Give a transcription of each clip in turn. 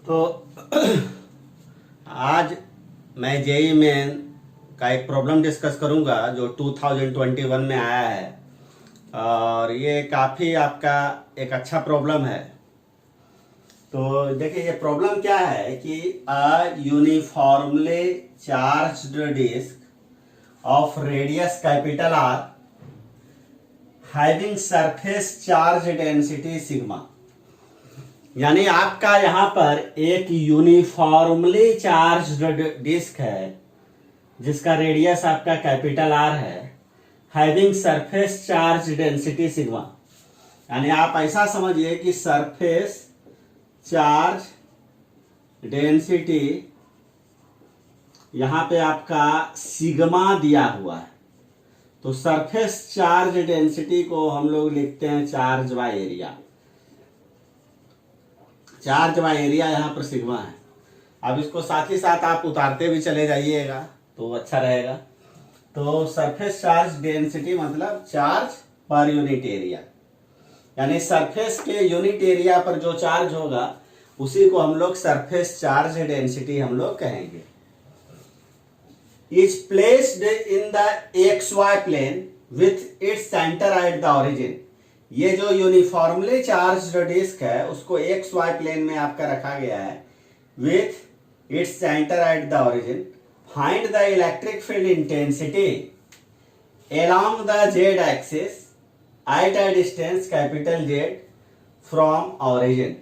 तो आज मैं जेई मेन का एक प्रॉब्लम डिस्कस करूंगा जो 2021 में आया है और ये काफ़ी आपका एक अच्छा प्रॉब्लम है। तो देखिए ये प्रॉब्लम क्या है कि a uniformly charged disc of radius capital R having surface charge density sigma, यानी आपका यहां पर एक यूनिफॉर्मली चार्ज्ड डिस्क है जिसका रेडियस आपका कैपिटल आर है, having surface charge density sigma, यानी आप ऐसा समझिए कि सरफेस चार्ज डेंसिटी यहां पे आपका सिग्मा दिया हुआ है। तो सरफेस चार्ज डेंसिटी को हम लोग लिखते हैं charge by area. Charge by area यहाँ पर सिग्मा है। अब इसको साथ ही साथ आप उतारते भी चले जाइएगा तो अच्छा रहेगा। तो सरफेस चार्ज डेंसिटी मतलब चार्ज पर यूनिट एरिया, यानी सरफेस के यूनिट एरिया पर जो चार्ज होगा उसी को हम लोग सरफेस चार्ज डेंसिटी हम लोग कहेंगे। Is placed in the XY plane with its centre at the origin. ये जो यूनिफॉर्मली चार्ज्ड डिस्क है उसको XY प्लेन में आपका रखा गया है with its centre at the origin. Find the electric field intensity along the Z axis at a distance capital Z from origin।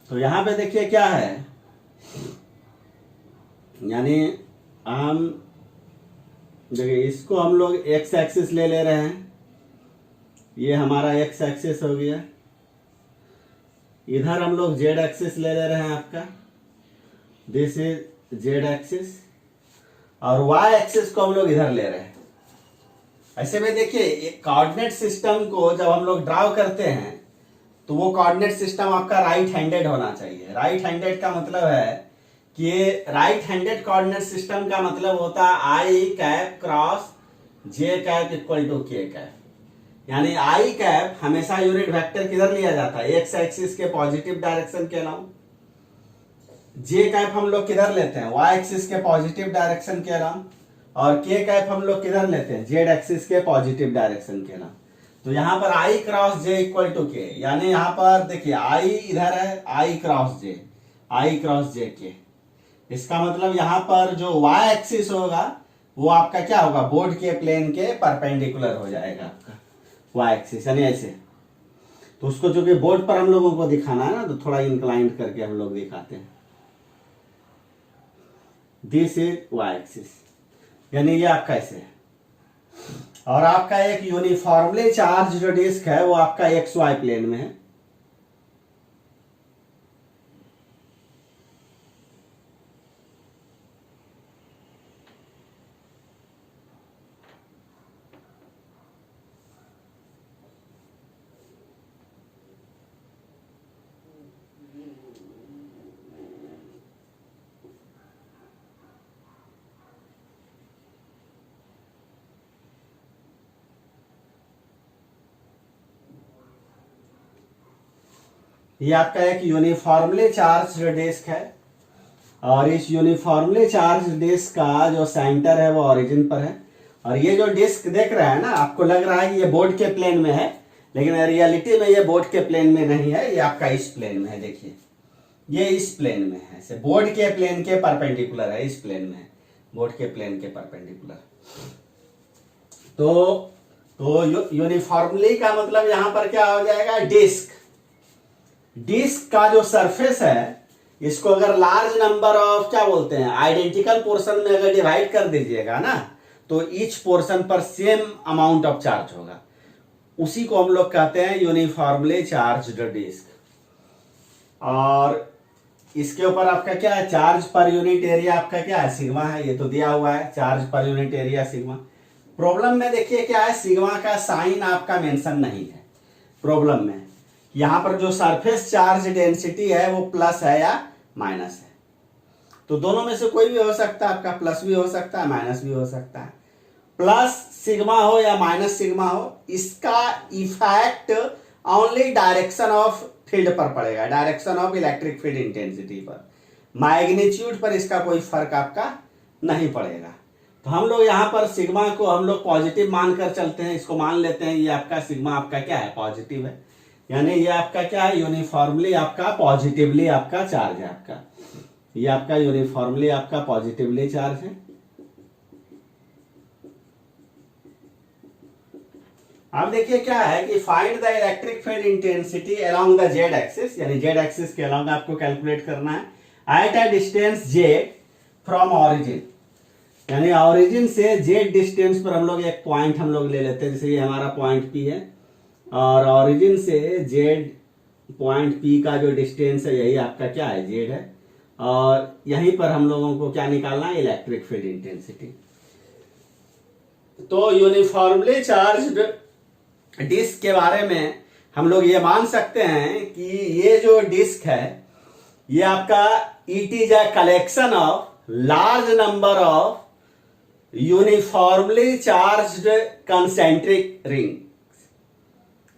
तो यहां पे देखिए क्या है, यानी हम देखिए इसको हम लोग एक्स एक्सिस ले रहे हैं, ये हमारा एक्स एक्सिस हो गया। इधर हम लोग जेड एक्सिस ले रहे हैं आपका, दिस इज जेड एक्सिस, और वाई एक्सिस को हम लोग इधर ले रहे हैं। ऐसे में देखिए एक कोऑर्डिनेट सिस्टम को जब हम लोग ड्राउ करते हैं तो वो कोऑर्डिनेट सिस्टम आपका राइट हैंडेड होना चाहिए। राइट हैंडेड का मतलब है कि राइट हैंडेड कोऑर्डिनेट सिस्टम का मतलब होता है I cap cross J cap equal to K cap, यानी आई कैप हमेशा यूनिट वेक्टर किधर लिया जाता है, एक्स एक्सिस के पॉजिटिव डायरेक्शन के अलावा। जे कैप हम लोग किधर लेते हैं, वाई एक्सिस के पॉजिटिव डायरेक्शन के अलावा, और के कैप हम लोग किधर लेते हैं, जेड एक्सिस के पॉजिटिव डायरेक्शन के अलावा। तो यहाँ पर आई क्रॉस जे इक्वल टू के, यानी यहाँ पर देखिए आई इधर है, आई क्रॉस जे, आई क्रॉस जे के। इसका मतलब यहाँ पर जो वाई एक्सिस होगा वो आपका क्या होगा, बोर्ड के प्लेन के परपेंडिकुलर हो जाएगा आपका वाई एक्सिस, यानी ऐसे। तो उसको जो कि बोर्ड पर हम लोगों को दिखाना है ना, तो थोड़ा इंक्लाइंड करके हम लोग दिखाते हैं। दिस इज वाई एक्सिस, यानी ये आपका ऐसे है। और आपका एक यूनिफॉर्मली चार्ज जो डिस्क है वो आपका XY प्लेन में है। ये आपका एक यूनिफॉर्मली चार्ज डिस्क है और इस यूनिफॉर्मली चार्ज डिस्क का जो सेंटर है वो ओरिजिन पर है। और ये जो डिस्क देख रहा है ना, आपको लग रहा है कि ये बोर्ड के प्लेन में है, लेकिन रियलिटी में ये बोर्ड के प्लेन में नहीं है, ये आपका इस प्लेन में है। देखिए ये इस प्लेन में है, से बोर्ड के प्लेन के परपेंडिकुलर है, इस प्लेन में है, बोर्ड के प्लेन के परपेंडिकुलर। तो यूनिफॉर्मली का मतलब यहां पर क्या हो जाएगा, डिस्क। डिस्क का जो सरफेस है इसको अगर लार्ज नंबर ऑफ क्या बोलते हैं आइडेंटिकल पोर्शन में अगर डिवाइड कर दीजिएगा ना, तो ईच पोर्शन पर सेम अमाउंट ऑफ चार्ज होगा, उसी को हम लोग कहते हैं यूनिफॉर्मली चार्ज्ड डिस्क। और इसके ऊपर आपका क्या है, चार्ज पर यूनिट एरिया आपका क्या है, सिग्मा है। ये तो दिया हुआ है charge per unit area sigma. Problem में देखिए क्या है, सिग्मा का साइन आपका मेंशन नहीं है प्रॉब्लम में। यहां पर जो सरफेस चार्ज डेंसिटी है वो प्लस है या माइनस है, तो दोनों में से कोई भी हो सकता है, आपका प्लस भी हो सकता है माइनस भी हो सकता है। प्लस सिग्मा हो या माइनस सिग्मा हो, इसका effect only direction of field पर पड़ेगा, direction of electric field intensity पर, मैग्नीट्यूड पर इसका कोई फर्क आपका नहीं पड़ेगा। तो हम लोग यहाँ पर सिग्मा को हम लोग पॉजिटिव मानकर चलते हैं, इसको मान लेते हैं ये आपका सिग्मा आपका क्या है, पॉजिटिव है, यानी ये आपका क्या है, यूनिफॉर्मली आपका पॉजिटिवली आपका चार्ज है, आपका ये आपका यूनिफॉर्मली आपका पॉजिटिवली चार्ज है। अब देखिए क्या है कि find the electric field intensity along the Z axis, यानी जेड एक्सिस के अलोंग आपको कैलकुलेट करना है at a distance Z from origin, यानी ऑरिजिन से जेड डिस्टेंस पर हम लोग एक पॉइंट हम लोग ले लेते हैं, जैसे ये हमारा पॉइंट पी है और ऑरिजिन से जेड पॉइंट पी का जो डिस्टेंस है यही आपका क्या है, जेड है, और यहीं पर हम लोगों को क्या निकालना है, इलेक्ट्रिक फील्ड इंटेंसिटी। तो यूनिफॉर्मली चार्ज्ड डिस्क के बारे में हम लोग ये मान सकते हैं कि ये जो डिस्क है ये आपका it is a collection of large number of uniformly charged concentric ring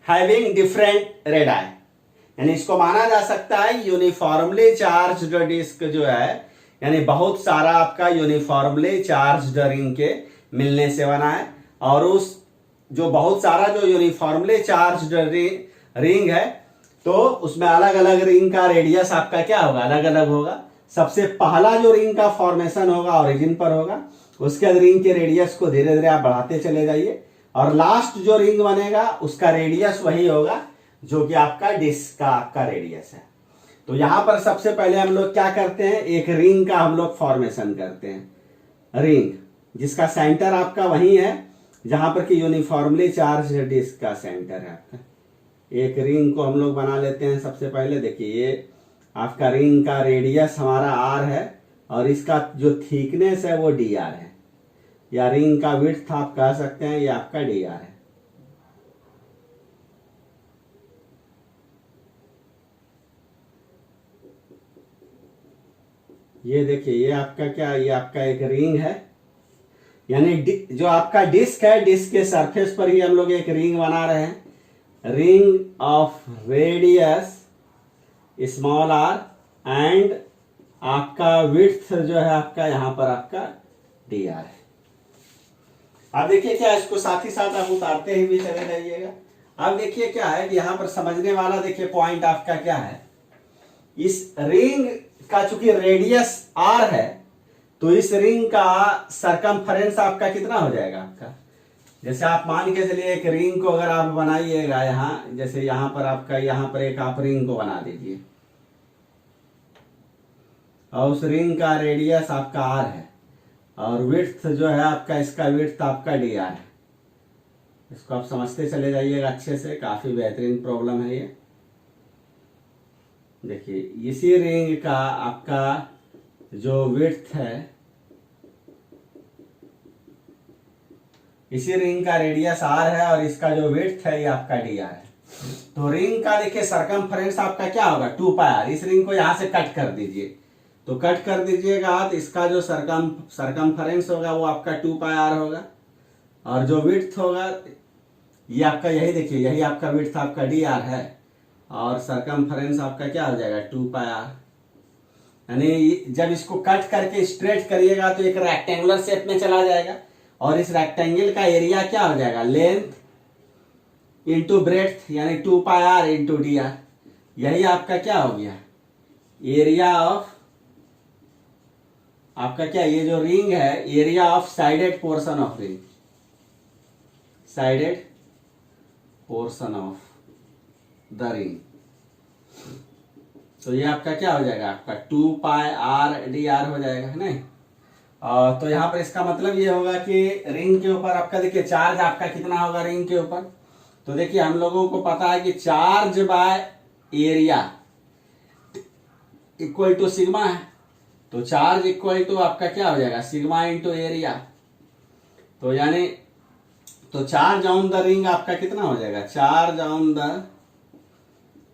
having different radii, यानी इसको माना जा सकता है यूनिफॉर्मली चार्ज्ड डिस्क जो है, यानी बहुत सारा आपका यूनिफॉर्मली चार्ज्ड रिंग के मिलने से बना है, और उस जो बहुत सारा जो यूनिफॉर्मली चार्ज्ड रिंग है तो उसमें अलग अलग रिंग का रेडियस आपका क्या होगा, अलग अलग होगा। सबसे पहला जो रिंग का फॉर्मेशन होगा ओरिजिन पर होगा, उसके बाद रिंग के रेडियस को धीरे धीरे आप बढ़ाते चले जाइए, और लास्ट जो रिंग बनेगा उसका रेडियस वही होगा जो कि आपका डिस्क का आपका रेडियस है। तो यहां पर सबसे पहले हम लोग क्या करते हैं, एक रिंग का हम लोग फॉर्मेशन करते हैं, रिंग जिसका सेंटर आपका वही है जहां पर कि यूनिफॉर्मली चार्ज डिस्क का सेंटर है आपका। एक रिंग को हम लोग बना लेते हैं। सबसे पहले देखिए ये आपका रिंग का रेडियस हमारा आर है और इसका जो थिकनेस है वो डी आर है, या रिंग का विड्थ आप कह सकते हैं, ये आपका डी आर है। ये देखिए ये आपका क्या, ये आपका एक रिंग है, यानी जो आपका डिस्क है, डिस्क के सरफेस पर ही हम लोग एक रिंग बना रहे हैं, ring of radius small r and आपका विड्थ जो है आपका यहां पर आपका डी आर है। अब देखिए क्या, इसको साथ ही साथ आप उतारते ही भी चले जाइएगा। अब देखिए क्या है कि यहां पर समझने वाला देखिए पॉइंट आपका क्या है, इस रिंग का चूंकि रेडियस आर है तो इस रिंग का सरकमफेरेंस आपका कितना हो जाएगा आपका, जैसे आप मान के चलिए एक रिंग को अगर आप बनाइएगा यहाँ, जैसे यहाँ पर आपका यहाँ पर एक आप रिंग को बना दीजिए और उस रिंग का रेडियस आपका आर है और विड्थ जो है आपका, इसका विड्थ आपका डी आर है। इसको आप समझते चले जाइएगा अच्छे से, काफी बेहतरीन प्रॉब्लम है ये। देखिए इसी रिंग का आपका जो विड्थ है, इसी रिंग का रेडियस आर है और इसका जो विड्थ है ये आपका डी आर है। तो रिंग का देखिए सरकमफेरेंस आपका क्या होगा, 2 पाई आर। इस रिंग को यहां से कट कर दीजिए, तो कट कर दीजिएगा तो इसका जो सरकमफेरेंस होगा वो आपका 2 पाई आर होगा, और जो विड्थ होगा ये आपका, यही देखिए यही आपका विड्थ आपका डी आर है और सरकमफेरेंस आपका क्या हो जाएगा 2 पाई आर। यानी जब इसको कट करके स्ट्रेट करिएगा तो एक रेक्टेंगुलर शेप में चला जाएगा और इस रेक्टेंगल का एरिया क्या हो जाएगा, लेंथ इंटू ब्रेड्थ, यानी 2 पाई आर इंटू डी आर। यही आपका क्या हो गया, एरिया ऑफ आपका क्या, ये जो रिंग है area of shaded portion of ring, sided portion of the ring. तो ये आपका क्या हो जाएगा, आपका 2 पाई आर डी आर हो जाएगा, है नहीं। तो यहाँ पर इसका मतलब ये होगा कि रिंग के ऊपर आपका देखिए चार्ज आपका कितना होगा रिंग के ऊपर। तो देखिए हम लोगों को पता है कि charge by area equal to sigma है, तो चार्ज इक्वल टू आपका क्या हो जाएगा, सिग्मा इंटू एरिया। तो यानी तो चार्ज ऑन द रिंग आपका कितना हो जाएगा, charge on the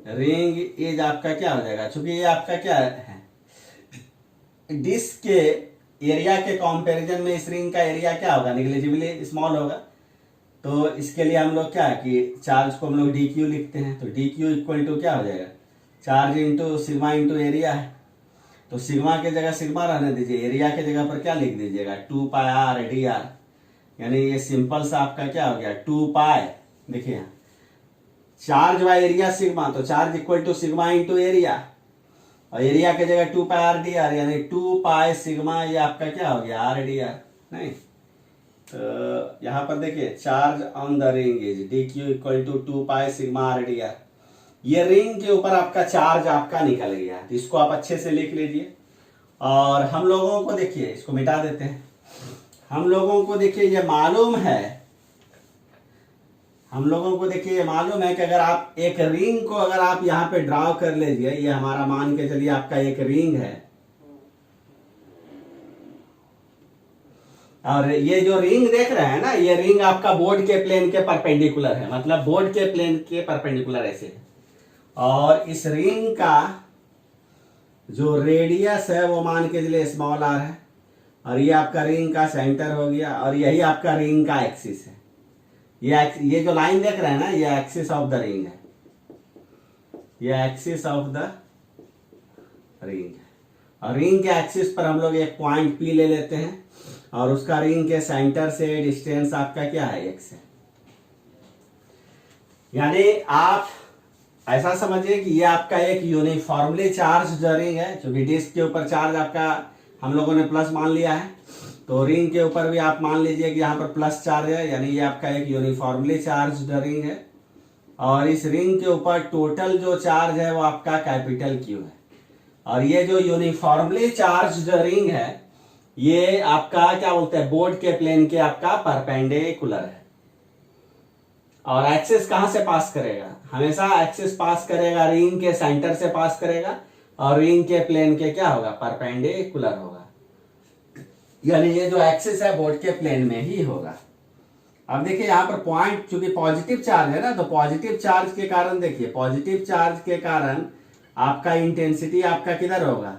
ring is आपका क्या हो जाएगा, चूंकि ये आपका क्या है डिस्क के एरिया के कंपैरिजन में इस रिंग का एरिया क्या होगा, निग्लिजिबली स्मॉल होगा। तो इसके लिए हम लोग क्या है कि चार्ज को हम लोग डी क्यू लिखते हैं, तो डी क्यू इक्वल टू क्या हो जाएगा, charge into sigma into area है। तो सिग्मा की जगह सिग्मा रहने दीजिए, एरिया की जगह पर क्या लिख दीजिएगा, 2 पाई आर डी आर, यानी ये सिंपल सा आपका क्या हो गया 2 पाई, देखिए चार्ज बाय एरिया सिग्मा, तो charge equal to sigma into area, और एरिया की जगह 2 पाई आर डी आर, यानी 2 पाई सिग्मा, ये आपका क्या हो गया आर डी आर। नहीं, तो यहां पर देखिए charge on the ring is d q equal to 2 pi sigma R D r. ये रिंग के ऊपर आपका चार्ज आपका निकल गया, तो इसको आप अच्छे से लिख लीजिए। और हम लोगों को देखिए, इसको मिटा देते हैं, हम लोगों को देखिए ये मालूम है, हम लोगों को देखिए ये मालूम है कि अगर आप एक रिंग को अगर आप यहां पे ड्रॉ कर लीजिए, ये हमारा मान के चलिए आपका एक रिंग है, और ये जो रिंग देख रहे हैं ना, ये रिंग आपका बोर्ड के प्लेन के परपेंडिकुलर है, मतलब बोर्ड के प्लेन के परपेंडिकुलर ऐसे है। और इस रिंग का जो रेडियस है वो मान के चलिए स्मॉल आर है, और ये आपका रिंग का सेंटर हो गया, और यही आपका रिंग का एक्सिस है। ये जो लाइन देख रहे हैं ना, ये एक्सिस ऑफ द रिंग है, ये एक्सिस ऑफ द रिंग है। और रिंग के एक्सिस पर हम लोग एक पॉइंट पी ले लेते हैं, और उसका रिंग के सेंटर से डिस्टेंस आपका क्या है, एक्स है। यानी आप ऐसा समझिए कि ये आपका एक यूनिफॉर्मली चार्ज रिंग है, क्योंकि डिस्क के ऊपर चार्ज आपका हम लोगों ने प्लस मान लिया है, तो रिंग के ऊपर भी आप मान लीजिए कि यहाँ पर प्लस चार्ज है, यानी ये आपका एक यूनिफॉर्मली चार्ज रिंग है। और इस रिंग के ऊपर टोटल जो चार्ज है वो आपका कैपिटल क्यू है। और ये जो यूनिफॉर्मली चार्ज रिंग है, ये आपका क्या बोलते हैं, बोर्ड के प्लेन के आपका परपेंडिकुलर है। और एक्सिस कहां से पास करेगा, हमेशा एक्सिस पास करेगा रिंग के सेंटर से पास करेगा, और रिंग के प्लेन के क्या होगा, परपेंडिकुलर होगा। यानी ये जो एक्सिस है बोर्ड के प्लेन में ही होगा। अब देखिए यहाँ पर पॉइंट, चूंकि पॉजिटिव चार्ज है ना, तो पॉजिटिव चार्ज के कारण देखिए, पॉजिटिव चार्ज के कारण आपका इंटेंसिटी आपका किधर होगा,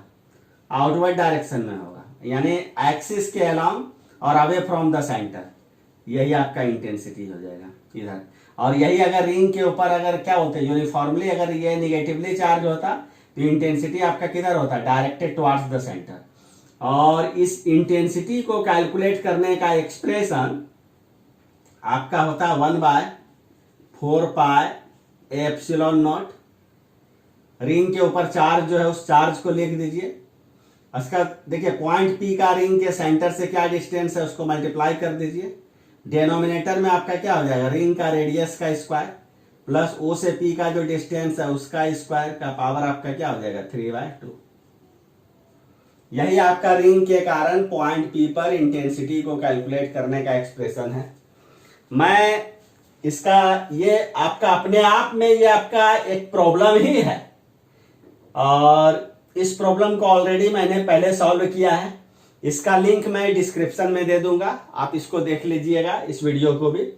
आउटवर्ड डायरेक्शन में होगा, यानी एक्सिस के अलोंग और अवे फ्रॉम द सेंटर, यही आपका इंटेंसिटी हो जाएगा इधर। और यही अगर रिंग के ऊपर अगर क्या बोलते हैं, यूनिफॉर्मली अगर ये निगेटिवली चार्ज होता, तो इंटेंसिटी आपका किधर होता, डायरेक्टेड टुवर्ड्स द सेंटर। और इस इंटेंसिटी को कैलकुलेट करने का एक्सप्रेशन आपका होता है 1/4 पाई एप्सिलॉन नॉट। रिंग के ऊपर चार्ज जो है उस चार्ज को लिख दीजिए, उसका देखिए पॉइंट पी का रिंग के सेंटर से क्या डिस्टेंस है उसको मल्टीप्लाई कर दीजिए। डिनोमिनेटर में आपका क्या हो जाएगा, रिंग का रेडियस का स्क्वायर प्लस ओ से पी का जो डिस्टेंस है उसका स्क्वायर का पावर आपका क्या हो जाएगा 3/2। यही आपका रिंग के कारण पॉइंट पी पर इंटेंसिटी को कैलकुलेट करने का एक्सप्रेशन है। मैं इसका ये आपका अपने आप में ये आपका एक प्रॉब्लम ही है, और इस प्रॉब्लम को ऑलरेडी मैंने पहले सॉल्व किया है। इसका लिंक मैं डिस्क्रिप्शन में दे दूंगा, आप इसको देख लीजिएगा, इस वीडियो को भी।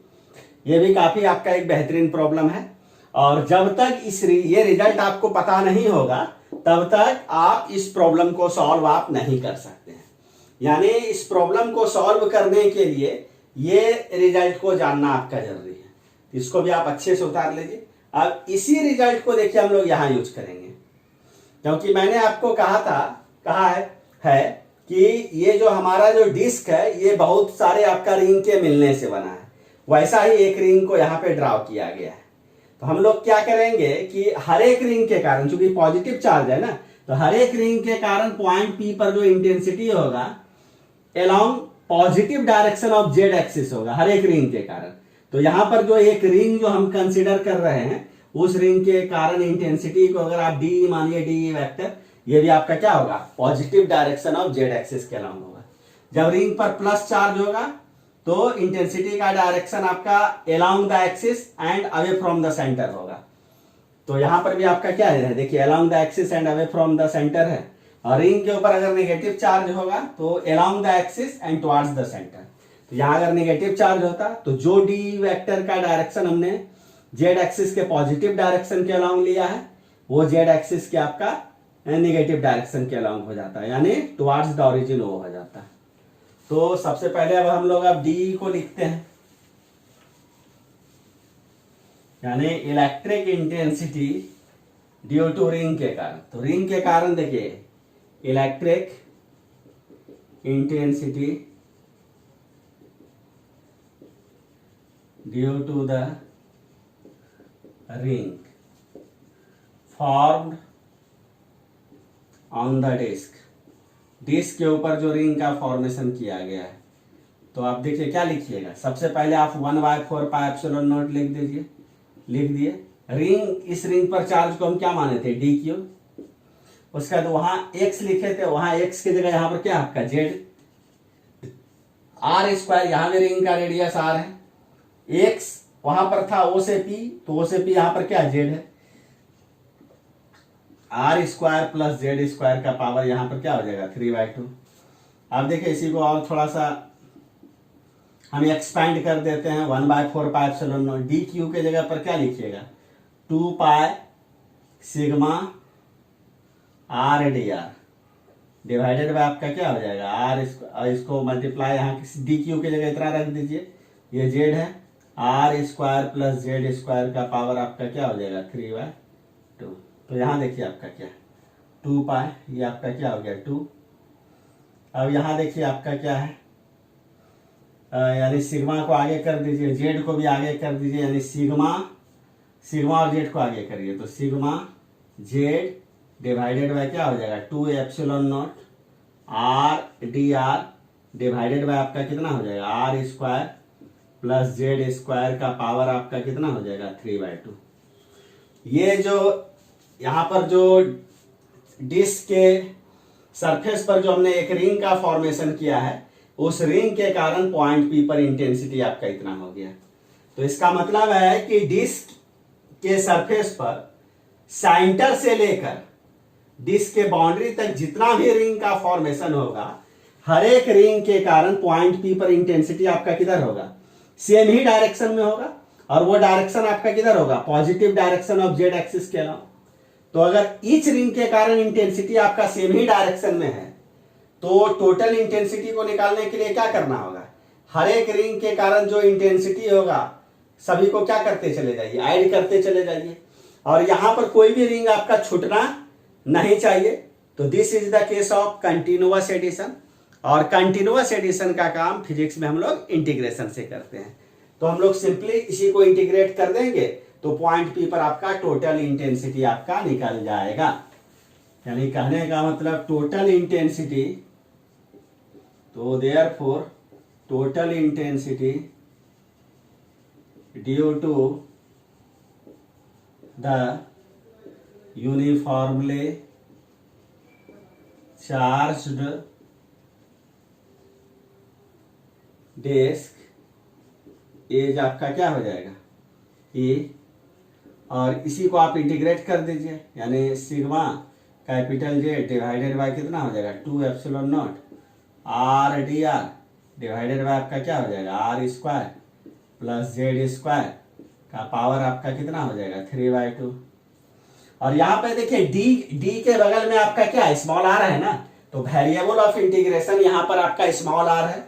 ये भी काफी आपका एक बेहतरीन प्रॉब्लम है, और जब तक ये रिजल्ट आपको पता नहीं होगा तब तक आप इस प्रॉब्लम को सॉल्व आप नहीं कर सकते हैं। यानी इस प्रॉब्लम को सॉल्व करने के लिए ये रिजल्ट को जानना आपका जरूरी है। इसको भी आप अच्छे से उतार लीजिए। अब इसी रिजल्ट को देखिए हम लोग यहां यूज करेंगे, क्योंकि मैंने आपको कहा है कि ये जो हमारा जो डिस्क है ये बहुत सारे आपका रिंग के मिलने से बना है। वैसा ही एक रिंग को यहाँ पे ड्रॉ किया गया है। तो हम लोग क्या करेंगे कि हर एक रिंग के कारण, चूंकि पॉजिटिव चार्ज है ना, तो हर एक रिंग के कारण पॉइंट पी पर जो इंटेंसिटी होगा along positive direction of Z axis होगा हर एक रिंग के कारण। तो यहां पर जो एक रिंग जो हम कंसिडर कर रहे हैं, उस रिंग के कारण इंटेंसिटी को अगर आप डी मानिए, डी वेक्टर, ये भी आपका क्या होगा, positive direction of Z axis के अलोंग होगा। जब रिंग पर प्लस चार्ज होगा तो इंटेंसिटी का डायरेक्शन आपका along the axis and away from the centre होगा। तो यहां पर भी आपका क्या है, देखिए along the axis and away from the centre है। और रिंग के ऊपर अगर नेगेटिव चार्ज होगा तो along the axis and towards the centre. तो यहां अगर नेगेटिव चार्ज होता तो जो डी वेक्टर का डायरेक्शन हमने जेड एक्सिस के पॉजिटिव डायरेक्शन के अलोंग लिया है, वो जेड एक्सिस के आपका नेगेटिव डायरेक्शन के अलोंग हो जाता है, यानी टुवर्ड्स द ओरिजिन वो हो जाता है। तो सबसे पहले अब हम लोग अब डी को लिखते हैं। यानी electric intensity due to ring के कारण। तो रिंग के कारण देखिए electric intensity due to the ring formed on the disc, disc के ऊपर जो रिंग का फॉर्मेशन किया गया है। तो आप देखिए क्या लिखिएगा, सबसे पहले आप 1/4πε0 लिख दीजिए, लिख दिए। रिंग, इस रिंग पर चार्ज को हम क्या माने थे, डी क्यू। उसके बाद वहां एक्स लिखे थे, वहां एक्स की जगह यहां पर क्या आपका जेड, आर स्क्वायर, यहां भी रिंग का रेडियस आर है। एक्स वहां पर था ओ से पी, तो ओ से पी यहां पर क्या जेड है, r square plus Z square का पावर यहां पर क्या हो जाएगा 3/2। अब देखिए इसी को और थोड़ा सा हम एक्सपैंड कर देते हैं, 1/4πε0 डी क्यू के जगह पर क्या लिखिएगा 2π sigma R D R divided by आपका क्या हो जाएगा आर, इसको मल्टीप्लाई यहाँ डी क्यू की जगह इतना रख दीजिए, ये जेड है, r square plus Z square का पावर आपका क्या हो जाएगा 3/2। तो यहाँ देखिए आपका क्या 2π, ये आपका क्या हो गया 2। अब यहाँ देखिए आपका क्या है, यानी सिग्मा को आगे कर दीजिए, जेड को भी आगे कर दीजिए, यानी सिग्मा और जेड को आगे करिए, तो सिग्मा जेड डिवाइडेड बाय क्या हो जाएगा 2ε0 R D R divided by आपका कितना हो जाएगा are square plus Z square का पावर आपका कितना हो जाएगा 3/2। ये जो यहाँ पर जो डिस्क के सरफेस पर जो हमने एक रिंग का फॉर्मेशन किया है, उस रिंग के कारण पॉइंट पी पर इंटेंसिटी आपका इतना हो गया। तो इसका मतलब है कि डिस्क के सरफेस पर सेंटर से लेकर डिस्क के बाउंड्री तक जितना भी रिंग का फॉर्मेशन होगा, हर एक रिंग के कारण पॉइंट पी पर इंटेंसिटी आपका किधर होगा, सेम ही डायरेक्शन में होगा, और वो डायरेक्शन आपका किधर होगा, positive direction of Z axis के अलावा। तो अगर ईच रिंग के कारण इंटेंसिटी आपका सेम ही डायरेक्शन में है, तो टोटल इंटेंसिटी को निकालने के लिए क्या करना होगा, हर एक रिंग के कारण जो इंटेंसिटी होगा सभी को क्या करते चले जाइए, ऐड करते चले जाइए, और यहां पर कोई भी रिंग आपका छूटना नहीं चाहिए। तो this is the case of continuous addition, और कंटिन्यूअस एडिशन का काम फिजिक्स में हम लोग इंटीग्रेशन से करते हैं। तो हम लोग सिंपली इसी को इंटीग्रेट कर देंगे, तो पॉइंट पी पर आपका टोटल इंटेंसिटी आपका निकल जाएगा। यानी कहने का मतलब टोटल इंटेंसिटी, तो therefore total intensity due to the uniformly charged disc as आपका क्या हो जाएगा ए, और इसी को आप इंटीग्रेट कर दीजिए, यानी sigma capital Z divided by कितना हो जाएगा 2ε0 R D R divided by आपका क्या हो जाएगा are square plus Z square का पावर आपका कितना हो जाएगा 3/2। और यहाँ पे देखिए डी के बगल में आपका क्या स्मॉल आर है ना, तो वेरिएबल ऑफ इंटीग्रेशन यहाँ पर आपका स्मॉल आर है।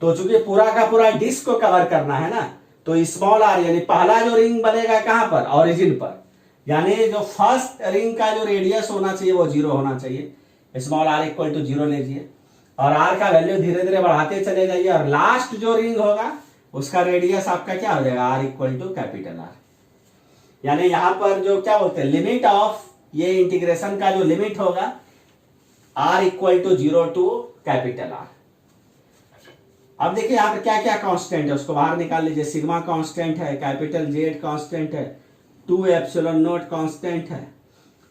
तो चूंकि पूरा का पूरा डिस्क को कवर करना है ना, तो स्मॉल आर यानी पहला जो रिंग बनेगा कहां पर, ओरिजिन पर, यानी जो फर्स्ट रिंग का जो रेडियस होना चाहिए वो 0 होना चाहिए, स्मॉल आर इक्वल टू 0 लीजिए, और आर का वैल्यू धीरे धीरे बढ़ाते चले जाइए, और लास्ट जो रिंग होगा उसका रेडियस आपका क्या हो जाएगा r equal to capital r. यानी यहां पर जो क्या बोलते हैं लिमिट ऑफ ये इंटीग्रेशन का जो लिमिट होगा r equal to 0 to capital r. अब देखिए यहां पर क्या क्या कांस्टेंट है उसको बाहर निकाल लीजिए, सिग्मा कांस्टेंट है, कैपिटल जेड कांस्टेंट है, 2ε0 कांस्टेंट है,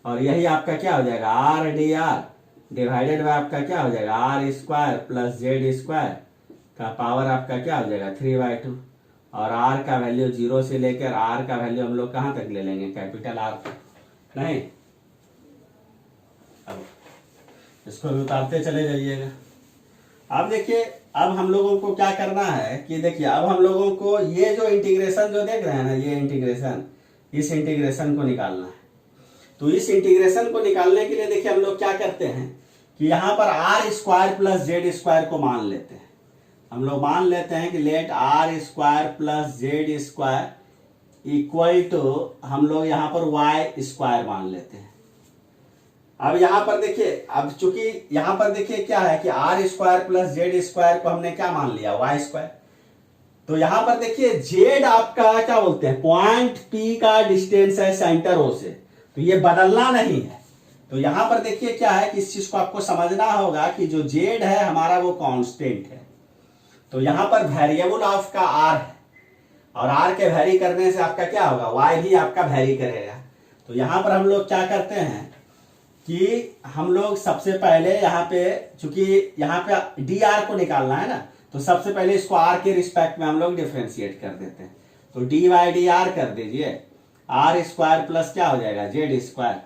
और यही आपका क्या हो जाएगा r D R divided by आपका क्या हो जाएगा are square plus Z square का पावर आपका क्या हो जाएगा 3/2, और आर का वैल्यू 0 से लेकर आर का वैल्यू हम लोग कहां तक ले लेंगे कैपिटल आर तक, नहीं। अब इसको भी उतारते चले जाइएगा। अब देखिए अब हम लोगों को क्या करना है कि देखिए अब हम लोगों को ये जो इंटीग्रेशन जो देख रहे हैं ना, ये इंटीग्रेशन, इस इंटीग्रेशन को निकालना है। तो इस इंटीग्रेशन को निकालने के लिए देखिए हम लोग क्या करते हैं कि यहां पर r square plus Z square को मान लेते हैं। हम लोग मान लेते हैं कि let r square plus Z square equal to हम लोग यहाँ पर वाई स्क्वायर मान लेते हैं। अब यहाँ पर देखिए, अब चूंकि यहाँ पर देखिए क्या है कि r square plus Z square को हमने क्या मान लिया, वाई स्क्वायर। तो यहां पर देखिए जेड आपका क्या बोलते हैं, पॉइंट पी का डिस्टेंस है सेंटर ओ से, तो ये बदलना नहीं है। तो यहां पर देखिए क्या है कि इस चीज को आपको समझना होगा कि जो जेड है हमारा वो कांस्टेंट है। तो यहां पर वेरिएबल ऑफ का आर है, और आर के वेरी करने से आपका क्या होगा, वाई भी आपका वेरी करेगा। तो यहां पर हम लोग क्या करते हैं कि हम लोग सबसे पहले यहाँ पे, चूंकि यहाँ पे डी आर को निकालना है ना, तो सबसे पहले इसको आर के रिस्पेक्ट में हम लोग डिफ्रेंशिएट कर देते हैं। तो डी वाई डी आर कर दीजिए, आर स्क्वायर प्लस क्या हो जाएगा, Z square,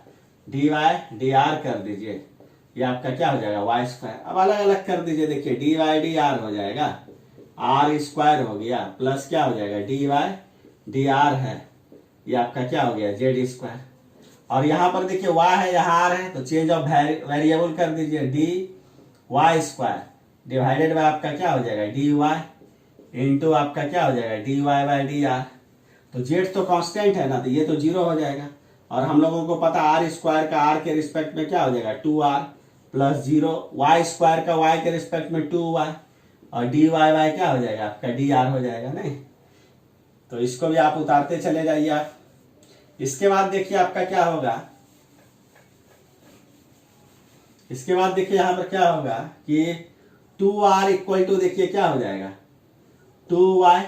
D y d r कर दीजिए, ये आपका क्या हो जाएगा, वाई स्क्वायर। अब अलग अलग कर दीजिए, देखिए डी वाई डी आर हो जाएगा, आर स्क्वायर हो गया, प्लस क्या हो जाएगा, डी वाई डी आर है, ये आपका क्या हो गया, जेड स्क्वायर। और यहां पर देखिए y है, यहाँ आर है, तो चेंज ऑफ वेरिएबल कर दीजिए, d y square divided by आपका क्या हो जाएगा, डी वाई इंटू आपका क्या हो जाएगा, d y by d r. तो जेड तो कांस्टेंट है ना, तो ये तो जीरो हो जाएगा। और हम लोगों को पता आर स्क्वायर का आर के रिस्पेक्ट में क्या हो जाएगा, 2r प्लस 0, वाई स्क्वायर का वाई के रिस्पेक्ट में 2y, और डी वाई वाई क्या हो जाएगा आपका, डी आर हो जाएगा नहीं। तो इसको भी आप उतारते चले जाइए आप। इसके बाद देखिए आपका क्या होगा, इसके बाद देखिए यहां पर क्या होगा कि 2r इक्वल टू देखिए क्या हो जाएगा, 2y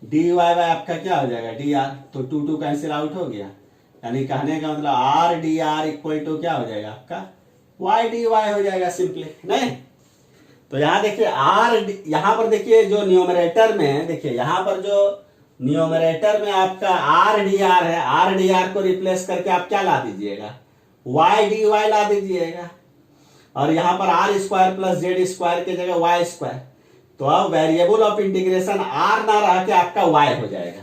डी वाई बाय आपका क्या हो जाएगा, डी आर। तो 2 कैंसिल आउट हो गया, यानी कहने का मतलब r D r equal to क्या हो जाएगा आपका, वाई डी वाई हो जाएगा सिंपली नहीं। तो यहां देखिए आर, यहां पर देखिए जो न्यूमरेटर में, देखिए यहां पर जो न्यूमरेटर में आपका आर डी आर है, आर डी आर को रिप्लेस करके आप क्या ला दीजिएगा, वाई डी वाई ला दीजिएगा। और यहां पर r square plus Z square की जगह वाई स्क्वायर। तो अब वेरिएबल ऑफ इंटीग्रेशन आर ना रह के आपका वाई हो जाएगा।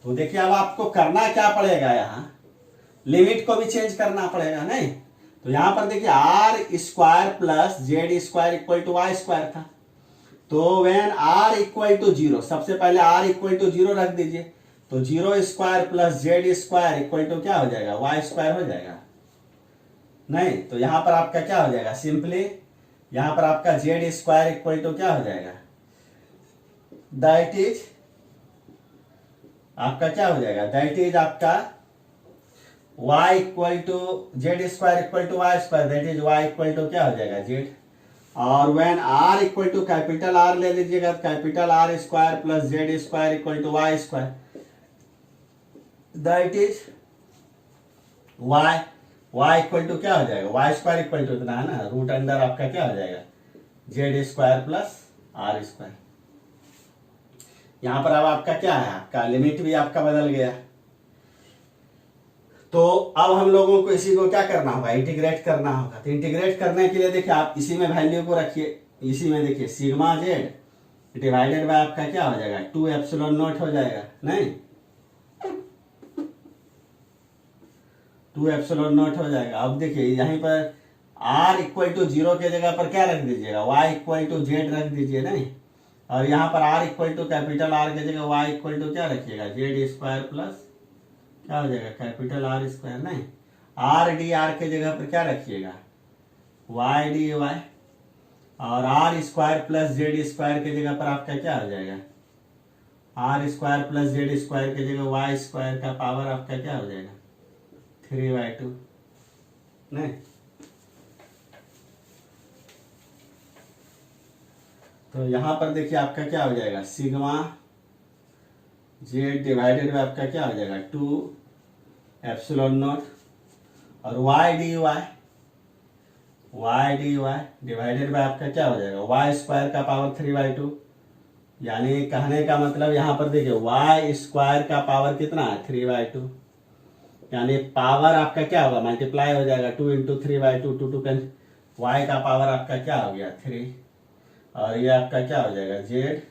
तो देखिए अब आपको करना क्या पड़ेगा, यहां लिमिट को भी चेंज करना पड़ेगा नहीं। तो यहां पर देखिए r square plus Z square equal to y square था। तो वेन आर इक्वल टू 0, सबसे पहले आर इक्वल टू 0 रख दीजिए, तो 0 square plus Z square equal to क्या हो जाएगा, वाई स्क्वायर हो जाएगा नहीं। तो यहां पर आपका क्या हो जाएगा, सिंपली यहां पर आपका जेड स्क्वायर इक्वल टू क्या हो जाएगा, दैट इज आपका क्या हो जाएगा, दैट इज आपका y equal to z square equal to y square, that is y equal to क्या हो जाएगा, जेड। और when r equal to capital R ले लीजिएगा, capital R square plus Z square equal to y square, that is y equal to क्या हो जाएगा, Y square equal to इतना है ना, रूट अंडर आपका क्या हो जाएगा, Z square plus are square. यहां पर अब आपका क्या है, आपका लिमिट भी आपका बदल गया। तो अब हम लोगों को इसी को क्या करना होगा, इंटीग्रेट करना होगा। तो इंटीग्रेट करने के लिए देखिए आप इसी में वैल्यू को रखिए, इसी में देखिए सिग्मा जेड डिवाइडेड बाय आपका क्या हो जाएगा, 2 एप्सिलॉन नॉट हो जाएगा नहीं, 2 एप्सिलॉन नॉट हो जाएगा। अब देखिए यहीं पर r इक्वल टू 0 के जगह पर क्या रख दीजिएगा, y इक्वल टू जेड रख दीजिए नहीं। और यहाँ पर r equal to capital R के जगह y इक्वल टू क्या रखिएगा, जेड स्क्वायर प्लस क्या हो जाएगा, कैपिटल R स्क्वायर नहीं। आर डी आर के जगह पर क्या रखिएगा, वाई डी वाई। और R square plus Z square के जगह पर आपका क्या हो जाएगा, are square plus Z square के जगह वाई स्क्वायर का पावर आपका क्या हो जाएगा, 3/2 नहीं। तो यहां पर देखिए आपका क्या हो जाएगा, सिग्मा जेड डिवाइडेड बाय आपका क्या हो जाएगा, 2 एप्सिलॉन नॉट, और Y D Y divided by आपका क्या हो जाएगा, वाई स्क्वायर का पावर 3/2। यानी कहने का मतलब यहां पर देखिए वाई स्क्वायर का पावर कितना है, 3/2। यानी पावर आपका क्या होगा, मल्टीप्लाई हो जाएगा, 2 इंटू 3/2, 2 वाई का पावर आपका क्या हो गया, 3। और ये आपका क्या हो जाएगा, जेड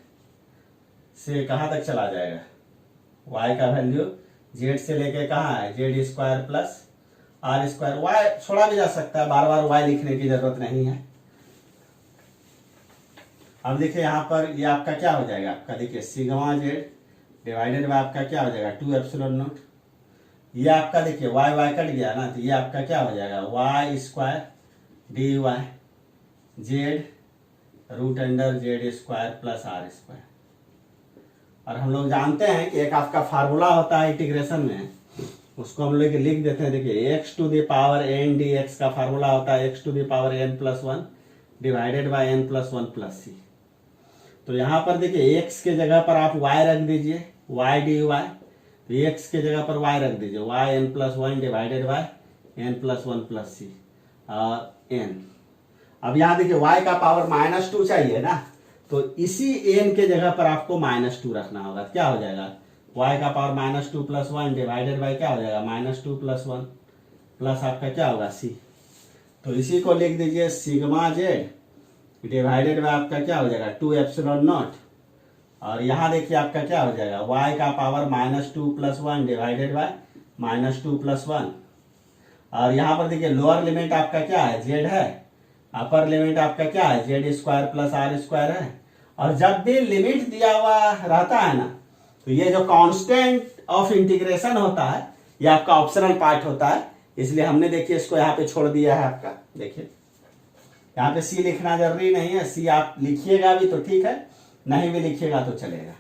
से कहां तक चला जाएगा, y का वैल्यू जेड से लेके कहां है, Z square plus are square. Y छोड़ा भी जा सकता है, बार बार y लिखने की जरूरत नहीं है। अब देखिए यहां पर ये आपका क्या हो जाएगा, आपका देखिए सिग्मा जेड डिवाइडेड बाय आपका क्या हो जाएगा 2 एप्सिलॉन नॉट। ये आपका देखिए वाई वाई कट गया ना, तो ये आपका क्या हो जाएगा Y square D Y Z root under Z square plus are square. और हम लोग जानते हैं कि एक आपका फार्मूला होता है इंटीग्रेशन में, उसको हम लोग लिख देते हैं। देखिए x to the power n dx का फार्मूला होता है x to the power n plus 1 divided by n plus 1 plus c। तो यहाँ पर देखिए x के जगह पर आप y रख दीजिए y dy, तो x के जगह पर y रख दीजिए y n plus 1 divided by n plus 1 plus c n। अब यहाँ देखिए y का पावर -2 चाहिए ना, तो इसी n के जगह पर आपको -2 रखना होगा। क्या हो जाएगा y का पावर -2 प्लस 1 डिवाइडेड बाय क्या हो जाएगा -2 प्लस 1 प्लस आपका क्या होगा c। तो इसी को लिख दीजिए सिग्मा जेड डिवाइडेड बाय आपका क्या हो जाएगा 2 एप्सिलॉन नॉट। और यहाँ देखिए आपका क्या हो जाएगा y का power -2 plus 1 divided bye -2 plus 1। और यहाँ पर देखिए लोअर लिमिट आपका क्या है z है, अपर लिमिट आपका क्या है Z square plus are square है। और जब भी लिमिट दिया हुआ रहता है ना, तो ये जो कांस्टेंट ऑफ इंटीग्रेशन होता है ये आपका ऑप्शनल पार्ट होता है, इसलिए हमने देखिए इसको यहाँ पे छोड़ दिया है आपका। देखिए यहाँ पे सी लिखना जरूरी नहीं है, सी आप लिखिएगा भी तो ठीक है, नहीं भी लिखिएगा तो चलेगा।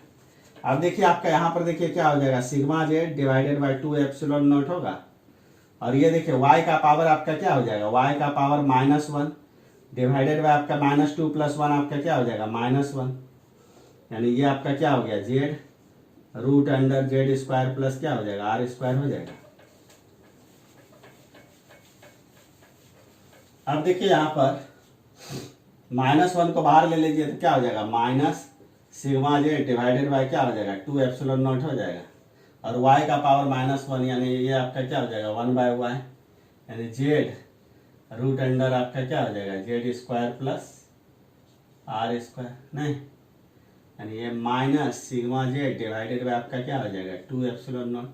अब देखिए आपका यहाँ पर देखिए क्या हो जाएगा sigma Z divided bye 2 epsilon not होगा। और ये देखिए y का पावर आपका क्या हो जाएगा y का पावर -1 डिवाइडेड बाय आपका -2 प्लस 1 आपका क्या हो जाएगा -1, यानी ये आपका क्या हो गया Z root under Z square plus क्या हो जाएगा आर स्क्वायर हो जाएगा। अब देखिए यहाँ पर -1 को बाहर ले लीजिए तो क्या हो जाएगा minus sigma Z divided bye क्या हो जाएगा 2 एप्सिलॉन नॉट हो जाएगा। और y का पावर -1 यानी ये आपका क्या हो जाएगा 1 बाय वाई, यानी जेड रूट अंडर आपका क्या हो जाएगा Z square plus are square, नहीं यानी ये minus sigma Z divided by आपका क्या हो जाएगा 2 epsilon naught.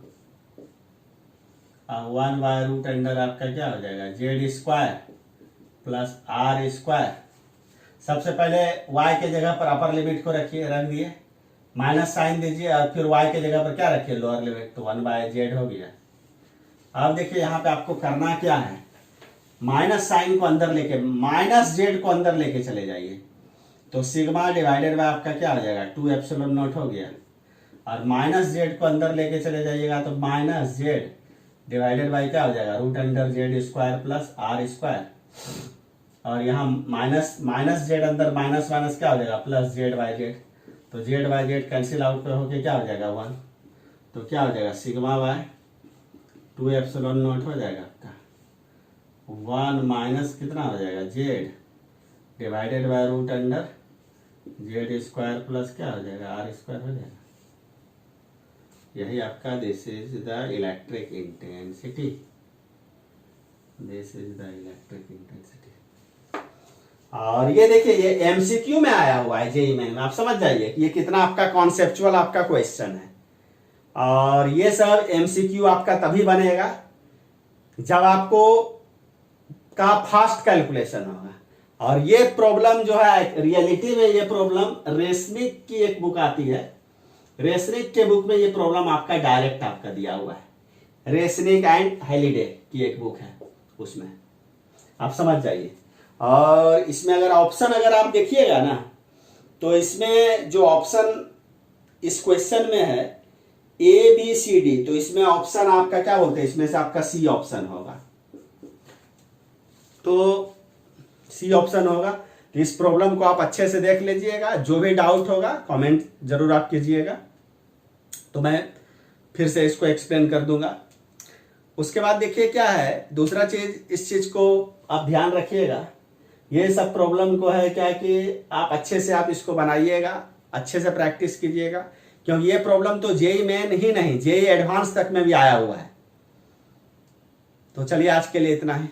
1 by root under आपका क्या हो जाएगा Z square plus are square. सबसे पहले y के जगह पर अपर लिमिट को रखिए, रख दिए, माइनस साइन दीजिए और फिर y के जगह पर क्या रखिए लोअर लिमिट, तो 1 बाय जेड हो गया। अब देखिए यहाँ पे आपको करना क्या है, माइनस साइन को अंदर लेके माइनस जेड को अंदर लेके चले जाइए, तो सिग्मा डिवाइडेड बाय आपका क्या हो जाएगा 2 एप्सिलॉन नॉट हो गया। और माइनस जेड को अंदर लेके चले जाइएगा तो माइनस जेड डिवाइडेड बाय क्या हो जाएगा root under Z square plus are square. और यहाँ माइनस जेड अंदर माइनस माइनस क्या हो जाएगा प्लस जेड बाय जेड, तो Z by Z cancel out पे होके क्या हो जाएगा 1, तो क्या हो जाएगा सिग्मा बाय 2 एप्सिलॉन नॉट हो जाएगा आपका 1 माइनस कितना हो जाएगा Z divided by root under Z square plus क्या हो जाएगा आर स्क्वायर हो जाएगा। यही आपका this is the electric intensity, this is the electric intensity. और ये देखिए ये एमसीक्यू में आया हुआ है जेईई में, आप समझ जाइए कि ये कितना आपका कॉन्सेप्चुअल आपका क्वेश्चन है। और ये सब एमसीक्यू आपका तभी बनेगा जब आपको का फास्ट कैलकुलेशन होगा। और ये प्रॉब्लम जो है रियलिटी में ये प्रॉब्लम रेसनिक की एक बुक आती है, रेसनिक के बुक में ये प्रॉब्लम आपका डायरेक्ट आपका दिया हुआ है, रेसनिक एंड हेलिडे की एक बुक है, उसमें आप समझ जाइए। और इसमें अगर ऑप्शन अगर आप देखिएगा ना, तो इसमें जो ऑप्शन इस क्वेश्चन में है ए बी सी डी, तो इसमें ऑप्शन आपका क्या बोलते हैं, इसमें से आपका सी ऑप्शन होगा, तो सी ऑप्शन होगा। तो इस प्रॉब्लम को आप अच्छे से देख लीजिएगा, जो भी डाउट होगा कमेंट जरूर आप कीजिएगा, तो मैं फिर से इसको एक्सप्लेन कर दूंगा। उसके बाद देखिए क्या है दूसरा चीज, इस चीज को आप ध्यान रखिएगा, ये सब प्रॉब्लम को है क्या कि आप अच्छे से आप इसको बनाइएगा, अच्छे से प्रैक्टिस कीजिएगा, क्योंकि ये प्रॉब्लम तो जेईई मेन ही नहीं जेईई एडवांस तक में भी आया हुआ है। तो चलिए आज के लिए इतना ही।